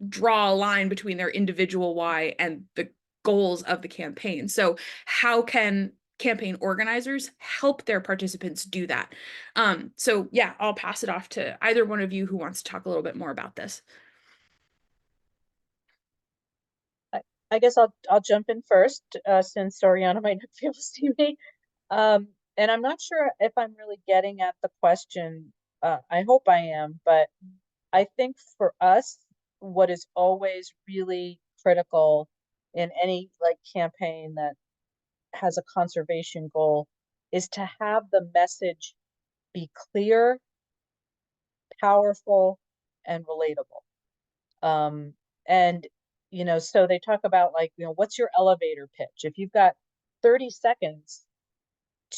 draw a line between their individual why and the goals of the campaign. So how can campaign organizers help their participants do that? So yeah, I'll pass it off to either one of you who wants to talk a little bit more about this. I guess I'll jump in first, since Oriana might not be able to see me. And I'm not sure if I'm really getting at the question. I hope I am, but I think for us, what is always really critical in any like campaign that has a conservation goal is to have the message be clear, powerful, and relatable. And so they talk about like, what's your elevator pitch? If you've got 30 seconds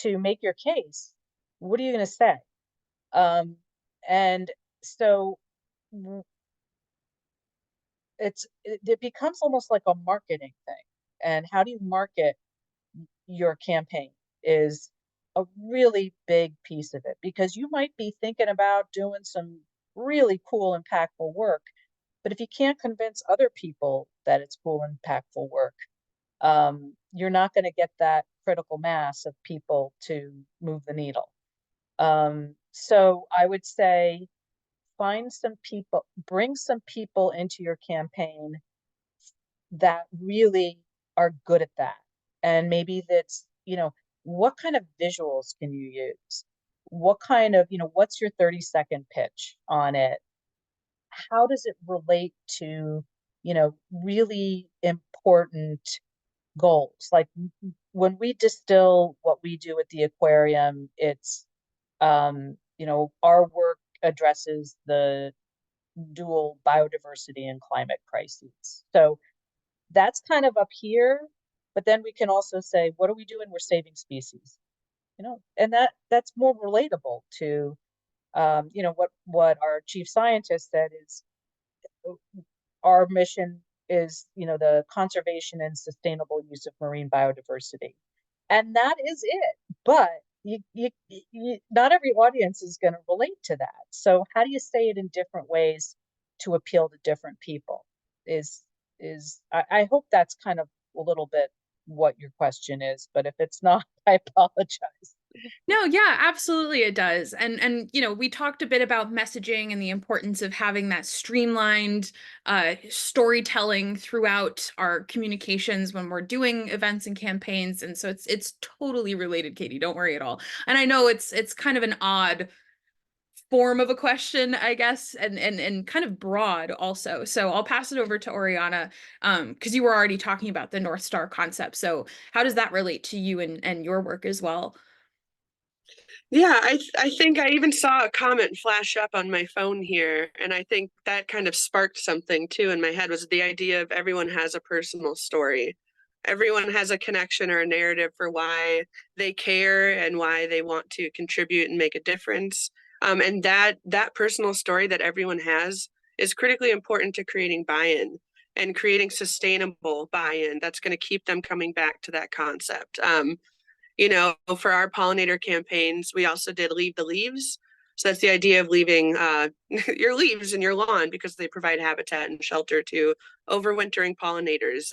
to make your case, what are you going to say? And so it becomes almost like a marketing thing. And how do you market your campaign is a really big piece of it, because you might be thinking about doing some really cool, impactful work, but if you can't convince other people that it's cool, impactful work, you're not going to get that critical mass of people to move the needle. So I would say find some people, bring some people into your campaign that really are good at that. And maybe that's, what kind of visuals can you use? What kind of, what's your 30-second pitch on it? How does it relate to, really important goals? Like when we distill what we do at the aquarium, it's, our work addresses the dual biodiversity and climate crises. So that's kind of up here, but then we can also say, what are we doing? We're saving species, and that's more relatable to, what our chief scientist said is our mission is, the conservation and sustainable use of marine biodiversity. And that is it. But not every audience is going to relate to that. So how do you say it in different ways to appeal to different people? I hope that's kind of a little bit what your question is, but if it's not, I apologize. No, yeah, absolutely it does. And we talked a bit about messaging and the importance of having that streamlined storytelling throughout our communications when we're doing events and campaigns. And so it's totally related, Katie. Don't worry at all. And I know it's kind of an odd form of a question, I guess, and kind of broad also. So I'll pass it over to Oriana, because you were already talking about the North Star concept. So how does that relate to you and your work as well? Yeah, I think I even saw a comment flash up on my phone here, and I think that kind of sparked something too in my head, was the idea of everyone has a personal story. Everyone has a connection or a narrative for why they care and why they want to contribute and make a difference. And that personal story that everyone has is critically important to creating buy-in and creating sustainable buy-in that's going to keep them coming back to that concept. For our pollinator campaigns, we also did Leave the Leaves. So that's the idea of leaving your leaves in your lawn because they provide habitat and shelter to overwintering pollinators.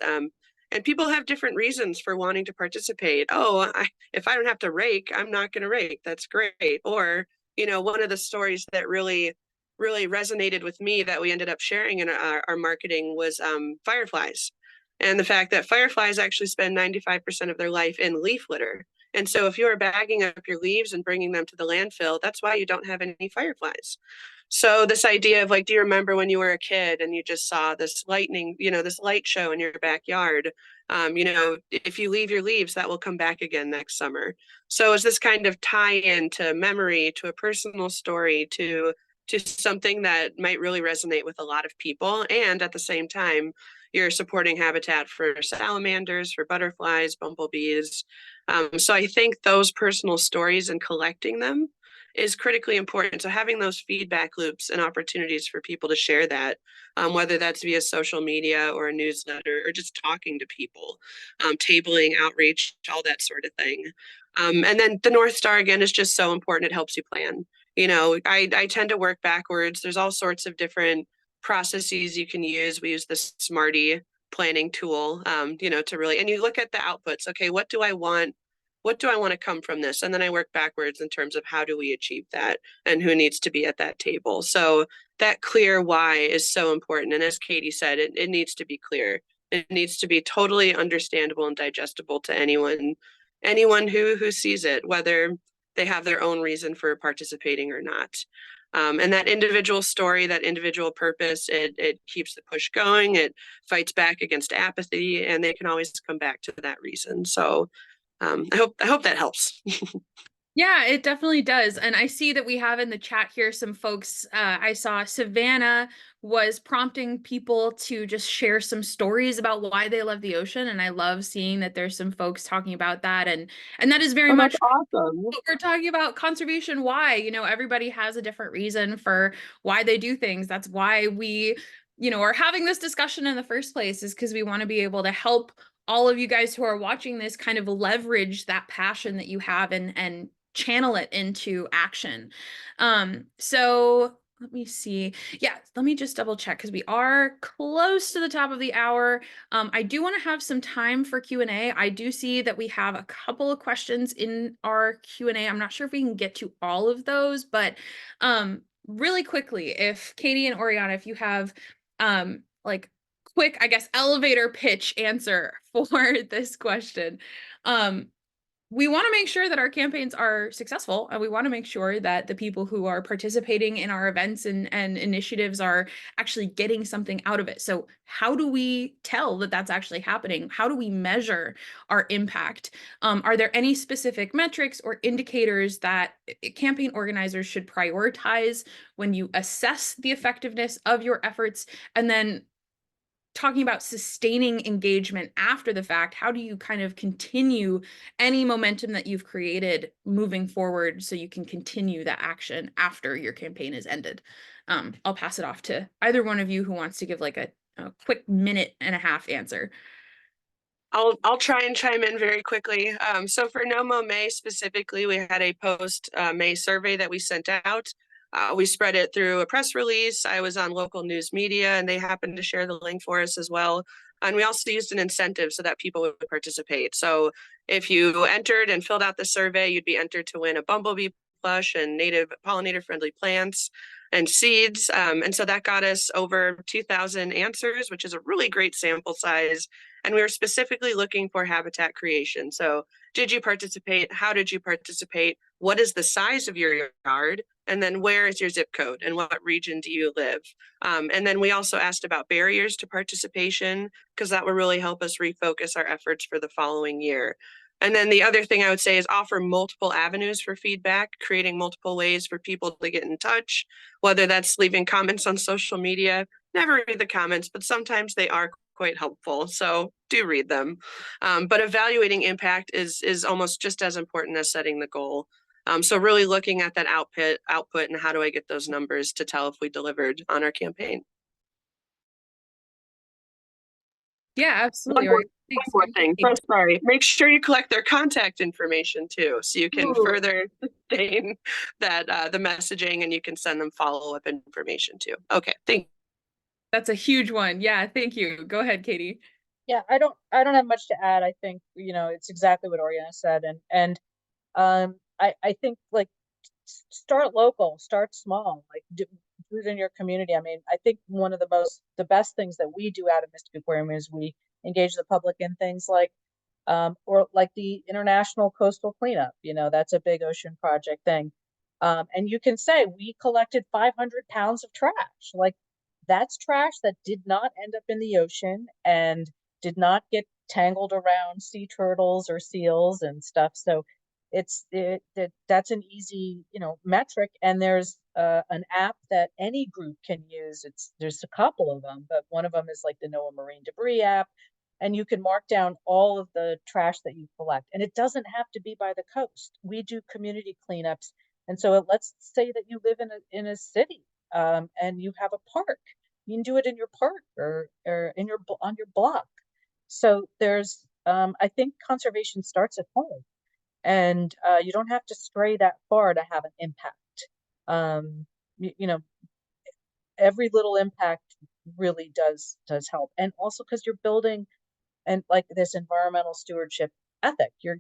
And people have different reasons for wanting to participate. If I don't have to rake, I'm not going to rake. That's great. Or, one of the stories that really, really resonated with me that we ended up sharing in our marketing was fireflies. And the fact that fireflies actually spend 95% of their life in leaf litter. And so if you're bagging up your leaves and bringing them to the landfill, that's why you don't have any fireflies. So this idea of like, do you remember when you were a kid and you just saw this lightning, this light show in your backyard? If you leave your leaves, that will come back again next summer. So is this kind of tie-in to memory, to a personal story, to something that might really resonate with a lot of people. And at the same time, you're supporting habitat for salamanders, for butterflies, bumblebees. So I think those personal stories and collecting them is critically important. So having those feedback loops and opportunities for people to share that, whether that's via social media or a newsletter or just talking to people, tabling, outreach, all that sort of thing. And then the North Star, again, is just so important. It helps you plan. I tend to work backwards. There's all sorts of different processes you can use. We use the Smarty planning tool, to really, and you look at the outputs. Okay, what do I want? What do I want to come from this? And then I work backwards in terms of how do we achieve that and who needs to be at that table. So that clear why is so important. And as Katie said, it needs to be clear. It needs to be totally understandable and digestible to anyone who sees it, whether they have their own reason for participating or not. And that individual story, that individual purpose, it keeps the push going. It fights back against apathy, and they can always come back to that reason. So I hope that helps. Yeah, it definitely does. And I see that we have in the chat here some folks. I saw Savannah was prompting people to just share some stories about why they love the ocean. And I love seeing that there's some folks talking about that. And that is very much Awesome. what we're talking about, conservation. Why, everybody has a different reason for why they do things. That's why we, are having this discussion in the first place, is because we want to be able to help all of you guys who are watching this kind of leverage that passion that you have and channel it into action. So let me see. Yeah, let me just double check because we are close to the top of the hour. I do want to have some time for Q&A. I do see that we have a couple of questions in our Q&A. I'm not sure if we can get to all of those, but really quickly, if Katie and Oriana, if you have like quick, I guess, elevator pitch answer for this question. We want to make sure that our campaigns are successful, and we want to make sure that the people who are participating in our events and initiatives are actually getting something out of it. So how do we tell that that's actually happening? How do we measure our impact? Are there any specific metrics or indicators that campaign organizers should prioritize when you assess the effectiveness of your efforts? And then talking about sustaining engagement after the fact, how do you kind of continue any momentum that you've created moving forward so you can continue that action after your campaign is ended? I'll pass it off to either one of you who wants to give like a quick 1.5-minute answer. I'll try and chime in very quickly. So for No Mo May specifically, we had a post May survey that we sent out. We spread it through a press release. I was on local news media, and they happened to share the link for us as well. And we also used an incentive so that people would participate. So if you entered and filled out the survey, you'd be entered to win a bumblebee plush and native pollinator-friendly plants and seeds. And so that got us over 2,000 answers, which is a really great sample size. And we were specifically looking for habitat creation. So did you participate? How did you participate? What is the size of your yard? And then where is your zip code and what region do you live? And then we also asked about barriers to participation, because that would really help us refocus our efforts for the following year. And then the other thing I would say is offer multiple avenues for feedback, creating multiple ways for people to get in touch, whether that's leaving comments on social media. Never read the comments, but sometimes they are quite helpful. So do read them. But evaluating impact is almost just as important as setting the goal. So really looking at that output and how do I get those numbers to tell if we delivered on our campaign. Yeah, One absolutely. All more, right. one Thanks. more Good thing. thinking. So sorry. Make sure you collect their contact information too, so you can Ooh. further sustain that the messaging, and you can send them follow-up information too. Okay, thank That's a huge one. Yeah, thank you. Go ahead, Katie. Yeah, I don't have much to add. I think, it's exactly what Oriana said. I think, like, start local, start small, like do it in your community. I mean, I think one of the best things that we do out of Mystic Aquarium is we engage the public in things like, or like the International Coastal Cleanup, that's a big ocean project thing. And you can say, we collected 500 pounds of trash. Like, that's trash that did not end up in the ocean and did not get tangled around sea turtles or seals and stuff. So that's an easy, metric. And there's an app that any group can use. There's a couple of them, but one of them is like the NOAA Marine Debris app, and you can mark down all of the trash that you collect. And it doesn't have to be by the coast. We do community cleanups, and so let's say that you live in a city, and you have a park. You can do it in your park or in your on your block. So there's, I think conservation starts at home, and you don't have to stray that far to have an impact. Um, you know, every little impact really does help, and also because you're building and like this environmental stewardship ethic, you're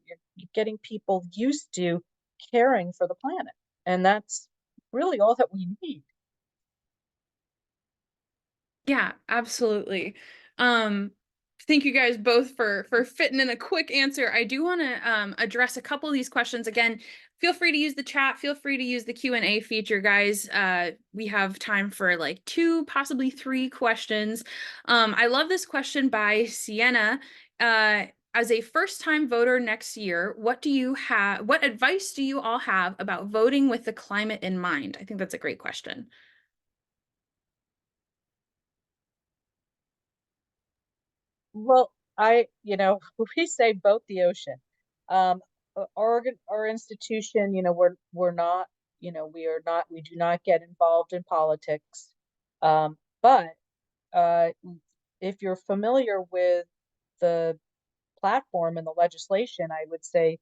getting people used to caring for the planet, and that's really all that we need. Yeah, absolutely. Thank you guys both for fitting in a quick answer. I do want to address a couple of these questions again. Feel free to use the chat. Feel free to use the Q&A feature, guys. We have time for like 2, possibly 3 questions. I love this question by Sienna. As a first-time voter next year, what advice do you all have about voting with the climate in mind? I think that's a great question. Well, we say vote the ocean. Our institution, we're not, we do not get involved in politics. But uh, if you're familiar with the platform and the legislation, I would say,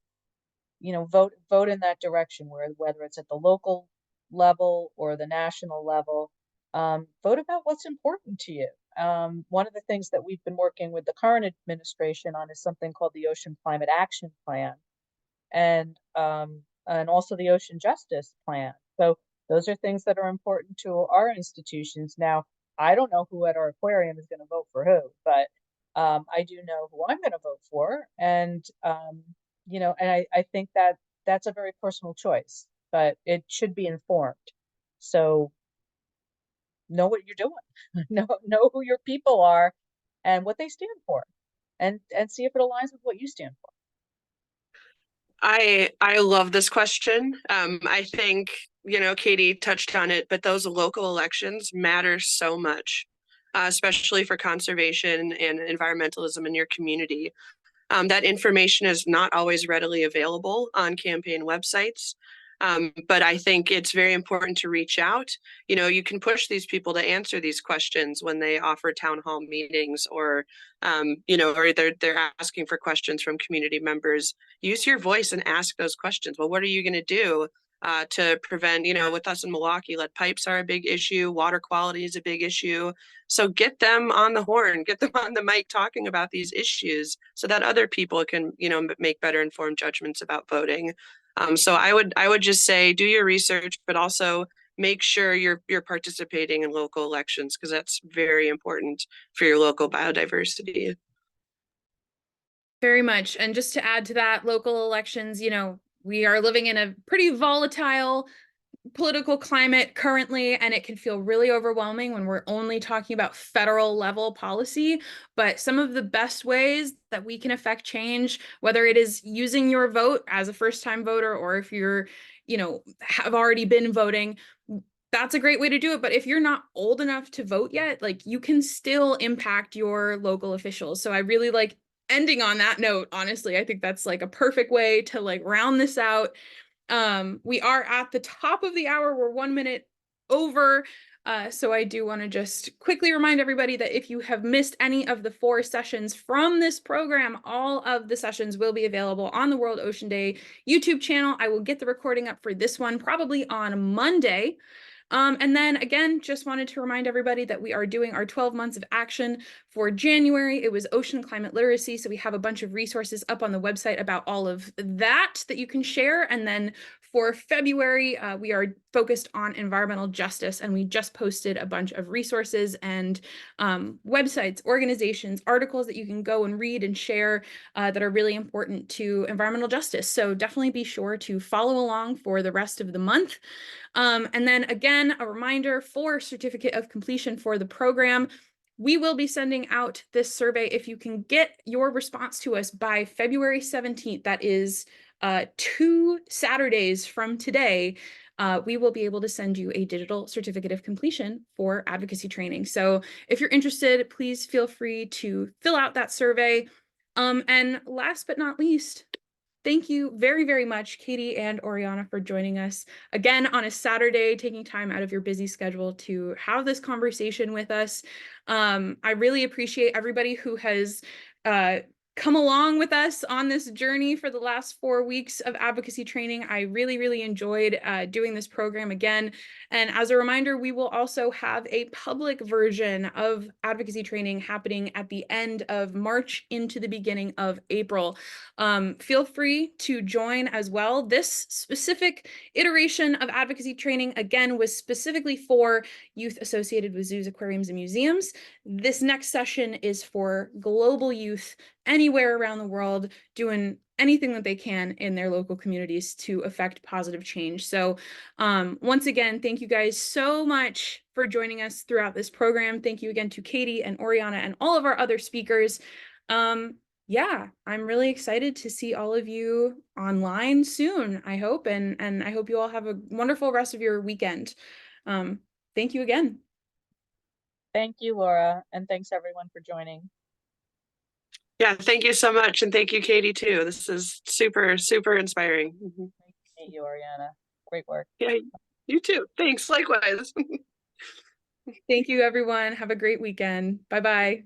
vote in that direction, whether it's at the local level or the national level. Vote about what's important to you. One of the things that we've been working with the current administration on is something called the Ocean Climate Action Plan, and also the Ocean Justice Plan. So those are things that are important to our institutions. Now, I don't know who at our aquarium is going to vote for who, but I do know who I'm going to vote for, and I think that that's a very personal choice, but it should be informed. So know what you're doing, know who your people are, and what they stand for, and see if it aligns with what you stand for. I love this question. I think, Katie touched on it, but those local elections matter so much, especially for conservation and environmentalism in your community. That information is not always readily available on campaign websites. But I think it's very important to reach out. You can push these people to answer these questions when they offer town hall meetings, or or they're asking for questions from community members. Use your voice and ask those questions. Well, what are you going to do to prevent, with us in Milwaukee, lead pipes are a big issue, water quality is a big issue. So get them on the horn, get them on the mic talking about these issues so that other people can, make better informed judgments about voting. So I would just say do your research, but also make sure you're participating in local elections, because that's very important for your local biodiversity. Very much. And just to add to that, local elections, we are living in a pretty volatile political climate currently, and it can feel really overwhelming when we're only talking about federal level policy. But some of the best ways that we can affect change, whether it is using your vote as a first-time voter, or if you're, have already been voting, that's a great way to do it. But if you're not old enough to vote yet, like, you can still impact your local officials. So I really like ending on that note. Honestly, I think that's like a perfect way to like round this out. We are at the top of the hour. We're 1 minute over. So I do want to just quickly remind everybody that if you have missed any of the 4 sessions from this program, all of the sessions will be available on the World Ocean Day YouTube channel. I will get the recording up for this one probably on Monday. And then again, just wanted to remind everybody that we are doing our 12 months of action for January. It was ocean climate literacy. So we have a bunch of resources up on the website about all of that you can share. And then for February, we are focused on environmental justice, and we just posted a bunch of resources and websites, organizations, articles that you can go and read and share that are really important to environmental justice. So definitely be sure to follow along for the rest of the month. And then again, a reminder for certificate of completion for the program. We will be sending out this survey. If you can get your response to us by February 17th, that is 2 Saturdays from today, we will be able to send you a digital certificate of completion for advocacy training. So if you're interested, please feel free to fill out that survey. And last but not least, thank you very, very much, Katie and Oriana, for joining us again on a Saturday, taking time out of your busy schedule to have this conversation with us. I really appreciate everybody who has come along with us on this journey for the last 4 weeks of advocacy training. I really, really enjoyed doing this program again. And as a reminder, we will also have a public version of advocacy training happening at the end of March into the beginning of April. Feel free to join as well. This specific iteration of advocacy training, again, was specifically for youth associated with zoos, aquariums, and museums. This next session is for global youth anywhere around the world doing anything that they can in their local communities to affect positive change. So once again, thank you guys so much for joining us throughout this program. Thank you again to Katie and Oriana and all of our other speakers. Yeah, I'm really excited to see all of you online soon, I hope, and I hope you all have a wonderful rest of your weekend. Thank you again. Thank you, Laura, and thanks everyone for joining. Yeah, thank you so much. And thank you, Katie, too. This is super, super inspiring. Nice to meet you, Oriana. Great work. Yeah, you too. Thanks. Likewise. Thank you, everyone. Have a great weekend. Bye-bye.